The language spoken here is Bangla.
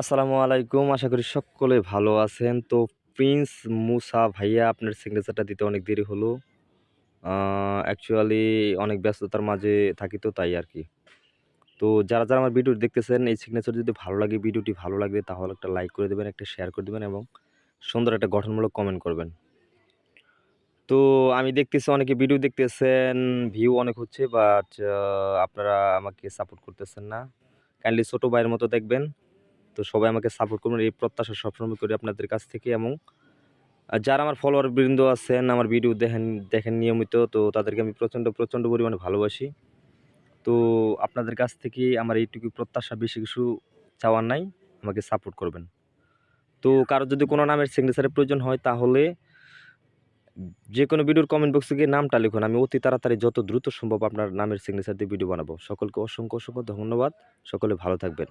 আসসালামু আলাইকুম। আশা করি সকলে ভালো আছেন। তো প্রিন্স মুসা ভাইয়া আপনার সিগনেচারটা দিতে অনেক দেরি হলো। অ্যাকচুয়ালি অনেক ব্যস্ততার মাঝে থাকি তো তাই আরকি। তো যারা আমার ভিডিও দেখতেছেন এই সিগনেচার যদি ভালো লাগে, ভিডিওটি ভালো লাগলে তাহলে একটা লাইক করে দিবেন, একটা শেয়ার করে দিবেন এবং সুন্দর একটা গঠনমূলক কমেন্ট করবেন। তো আমি দেখতেছি অনেকে ভিডিও দেখতেছেন, ভিউ অনেক হচ্ছে বাট আপনারা আমাকে সাপোর্ট করতেছেন না। কাইন্ডলি ছোট ভাইয়ের মতো দেখবেন। তো সবাই আমাকে সাপোর্ট করবেন এই প্রত্যাশা সবসময় করি আপনাদের কাছ থেকে এবং যারা আমার ফলোয়ার বৃন্দ আছেন, আমার ভিডিও দেখেন নিয়মিত তো তাদেরকে আমি প্রচণ্ড পরিমাণে ভালোবাসি। তো আপনাদের কাছ থেকে আমার এইটুকু প্রত্যাশা, বেশি কিছু চাওয়ার নাই। আমাকে সাপোর্ট করবেন। তো কারো যদি কোনো নামের সিগনেচারের প্রয়োজন হয় তাহলে যেকোনো ভিডিওর কমেন্ট বক্সে গিয়ে নামটা লিখুন। আমি অতি তাড়াতাড়ি যত দ্রুত সম্ভব আপনার নামের সিগনেচার দিয়ে ভিডিও বানাবো। সকলকে অসংখ্য ধন্যবাদ। সকলে ভালো থাকবেন।